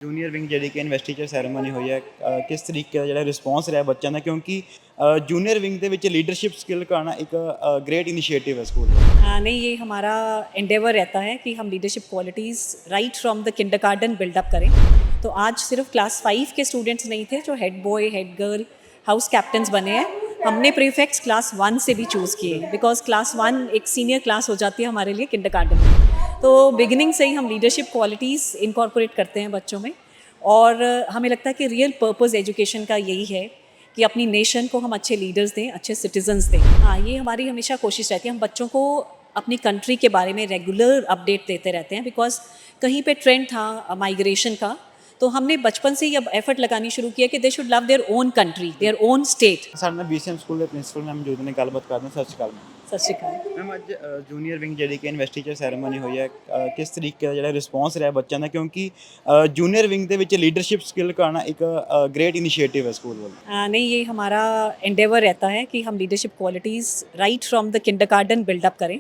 Junior wing ਜਿਹੜੀ ਕਿ ਇਨਵੈਸਟੀਚਰ ceremony ਹੋਈ ਹੈ ਕਿਸ ਤਰੀਕੇ ਦਾ ਜਿਹੜਾ ਰਿਸਪੌਂਸ ਰਿਹਾ ਬੱਚਿਆਂ ਦਾ ਕਿਉਂਕਿ ਜੂਨੀਅਰ ਵਿੰਗ ਦੇ ਵਿੱਚ ਲੀਡਰशिप स्किल का आना एक ग्रेट इनिशिएटिव है स्कूल में। नहीं, ये हमारा एंडेवर रहता है कि हम leadership qualities right from the kindergarten build up करें। तो आज सिर्फ क्लास 5 के स्टूडेंट्स नहीं थे जो head boy head girl house captains बने हैं। हमने प्रीफेक्ट्स क्लास 1 से भी चूज़ किए बिकॉज क्लास 1 एक सीनियर क्लास हो जाती है हमारे लिए किंडरगार्टन में। तो बिगिनिंग से ही हम लीडरशिप क्वालिटीज़ इनकॉर्पोरेट करते हैं बच्चों में। और हमें लगता है कि रियल पर्पस एजुकेशन का यही है कि अपनी नेशन को हम अच्छे लीडर्स दें, अच्छे सिटीजन्स दें। हाँ, ये हमारी हमेशा कोशिश रहती है। हम बच्चों को अपनी कंट्री के बारे में रेगुलर अपडेट देते रहते हैं बिकॉज कहीं पे ट्रेंड था माइग्रेशन का। तो हमने बचपन से ही अब एफर्ट लगानी शुरू किया कि they should love their own country, their own state. ਸਾਡੇ ਨਾਲ BCM ਸਕੂਲ ਦੇ ਪ੍ਰਿੰਸੀਪਲ ਮੈਮ ਮੌਜੂਦ ਨੇ, ਗੱਲਬਾਤ ਕਰਦੇ ਹਾਂ। ਸਤਿ ਸ਼੍ਰੀ ਅਕਾਲ सत श्रीकाल। ਮੈਮ। ਅੱਜ ਜੂਨੀਅਰ ਵਿੰਗ ਜਿਹੜੀ ਕਿ ਇਨਵੈਸਟੀਚਰ ਸੈਰੇਮਨੀ ਹੋਈ ਹੈ ਕਿਸ ਤਰੀਕੇ ਦਾ ਜਿਹੜਾ ਰਿਸਪੌਂਸ ਰਿਹਾ ਬੱਚਿਆਂ ਦਾ ਕਿਉਂਕਿ ਜੂਨੀਅਰ ਵਿੰਗ ਦੇ ਵਿੱਚ ਲੀਡरशिप स्किल का आना एक ग्रेट इनिशिएटिव है स्कूल वाला। नहीं, ये हमारा एंडेवर रहता है कि हम leadership qualities right from the kindergarten build up करें।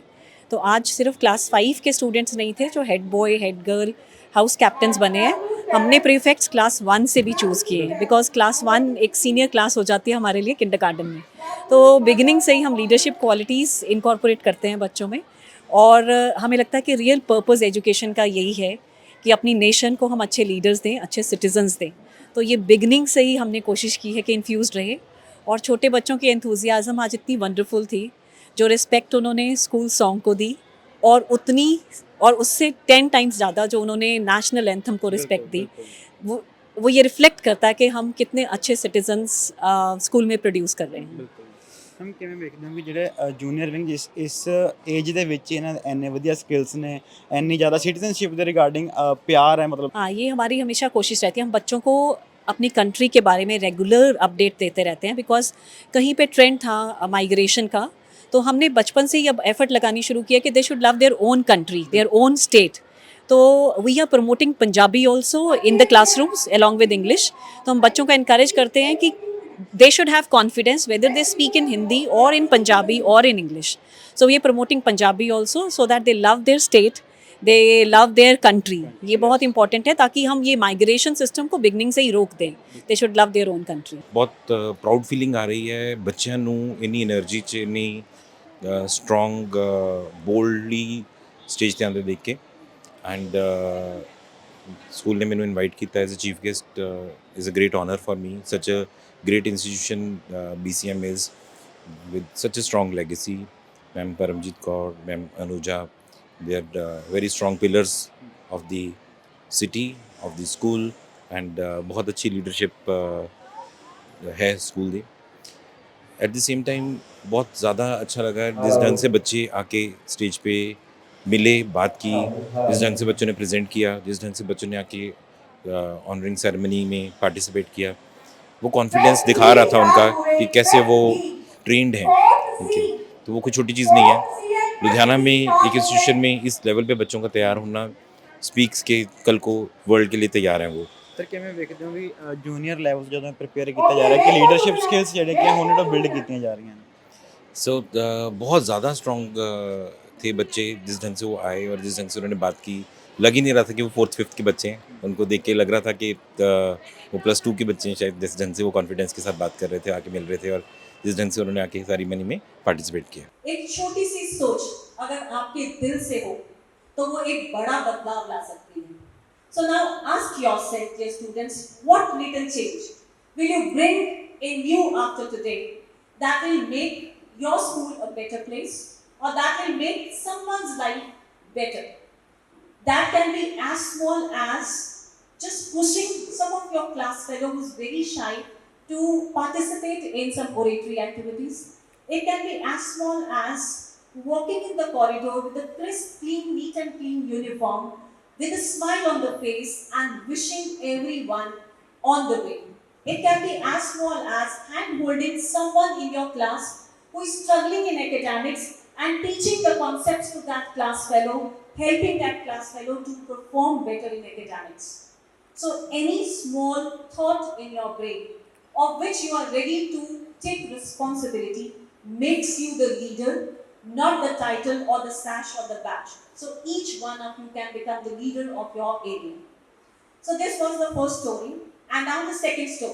तो आज सिर्फ क्लास 5 के स्टूडेंट्स नहीं थे जो head boy head girl house captains बने हैं। हमने प्रीफेक्ट्स क्लास 1 से भी चूज़ किए बिकॉज क्लास 1 एक सीनियर क्लास हो जाती है हमारे लिए किंडरगार्टन में। तो बिगिनिंग से ही हम लीडरशिप क्वालिटीज़ इनकॉर्पोरेट करते हैं बच्चों में। और हमें लगता है कि रियल पर्पस एजुकेशन का यही है कि अपनी नेशन को हम अच्छे लीडर्स दें, अच्छे सिटीजन्स दें। तो ये बिगनिंग से ही हमने कोशिश की है कि इन्फ्यूज़ रहे। और छोटे बच्चों की एंथुजियाज़म आज इतनी वंडरफुल थी, जो रिस्पेक्ट उन्होंने स्कूल सॉन्ग को दी और उतनी और उससे 10 टाइम्स ज़्यादा जो उन्होंने नेशनल एंथम को रिस्पेक्ट दी। वो ये रिफ्लेक्ट करता है कि हम कितने अच्छे सिटीजन्स स्कूल में प्रोड्यूस कर रहे हैं। ਬਿਲਕੁਲ ਮੈਮ, ਕਿਵੇਂ ਵੇਖਦੇ ਹੋ ਵੀ ਜਿਹੜੇ ਜੂਨੀਅਰ ਵਿੰਗ ਇਸ ਏਜ ਦੇ ਵਿੱਚ ਇਹਨਾਂ ਦੇ ਇੰਨੇ ਵਧੀਆ ਸਕਿੱਲਸ ਨੇ, ਇੰਨੀ ਜ਼ਿਆਦਾ ਸਿਟੀਜ਼ਨशिप ਦੇ ਰਿਗਾਰਡਿੰਗ ਪਿਆਰ ਹੈ मतलब। हाँ, ये हमारी हमेशा कोशिश रहती है। हम बच्चों को अपनी कंट्री के बारे में रेगुलर अपडेट देते रहते हैं बिकॉज कहीं पे ट्रेंड था माइग्रेशन का। तो हमने बचपन से ही अब एफर्ट लगानी शुरू किया कि they should love their own country, their own state. तो we are promoting Punjabi also in the classrooms along with English. तो हम बच्चों को इनकरेज करते हैं कि they should have confidence whether they speak in Hindi or in Punjabi or in English. So we are promoting Punjabi also so that they love their state, they love their country. ये बहुत important है ताकि हम ये migration system को beginning से ही रोक दें। They should love their own country. बहुत प्राउड फीलिंग आ रही है ਬੱਚਿਆਂ ਨੂੰ ਇੰਨੀ એનર્ਜੀ 'ਚ ਇੰਨੀ ਸਟਰੋਂਗ ਬੋਲਡਲੀ ਸਟੇਜ 'ਤੇ ਆਉਂਦੇ ਦੇਖ ਕੇ। ਐਂਡ ਸਕੂਲ ਨੇ ਮੈਨੂੰ ਇਨਵਾਈਟ ਕੀਤਾ as a chief guest is a great honour for me. ਸੱਚ a great institution BCM is, with such a strong legacy. Ma'am Paramjit Kaur, Ma'am Anuja, they are very strong pillars of the city, of the school, and बहुत अच्छी leadership है school the. At the same time बहुत ज़्यादा अच्छा लगा जिस ढंग से बच्चे आके स्टेज पे मिले, बात की, जिस ढंग से बच्चों ने प्रेजेंट किया, जिस ढंग से बच्चों ने आके ऑनरिंग सेरेमनी में पार्टिसिपेट किया। वो कॉन्फिडेंस दिखा रहा था उनका कि कैसे वो ट्रेंड हैं। ओके, तो वो कोई छोटी चीज़ नहीं है। लुधियाना में एक इंस्टीट्यूशन में इस लेवल पे बच्चों का तैयार होना स्पीक्स के कल को वर्ल्ड के लिए तैयार हैं वो। ਸਰ, ਕਿਵੇਂ ਵੇਖਦੇ ਹੋ ਵੀ ਜੂਨੀਅਰ ਲੈਵਲ ਜਦੋਂ प्रिपेयर ਕੀਤਾ ਜਾ ਰਿਹਾ ਕਿ ਲੀਡਰशिप स्किल्स ਜਿਹੜੇ ਕਿ ਹੁਣ ਤੋਂ ਬਿਲਡ ਕੀਤੀਆਂ ਜਾ ਰਹੀਆਂ ਨੇ। सो बहुत ज़्यादा स्ट्रॉन्ग थे बच्चे जिस ढंग से वो आए और जिस ढंग से उन्होंने बात की। लग ही नहीं रहा था कि वो 4th 5th के बच्चे हैं। उनको देख के लग रहा था कि वो +2 के बच्चे हैं शायद। जिस ढंग से वो कॉन्फिडेंस के साथ बात कर रहे थे, आके मिल रहे थे, और जिस ढंग से उन्होंने आके सेरेमनी में पार्टिसिपेट किया। एक छोटी सी सोच अगर आपके दिल से हो तो वो एक बड़ा बदलाव ला सकती है। So now ask yourself, dear students, what little change will you bring in you after today that will make your school a better place, or that will make someone's life better? That can be as small as just pushing some of your class fellow who's very shy to participate in some oratory activities. It can be as small as walking in the corridor with a crisp, clean, neat and clean uniform, with a smile on the face and wishing everyone on the way. It can be as small as hand holding someone in your class who is struggling in academics and teaching the concepts to that class fellow, helping that class fellow to perform better in academics. So any small thought in your brain of which you are ready to take responsibility makes you the leader, not the title or the sash or the badge. So each one of you can become the leader of your area. So this was the first story, and now the second story.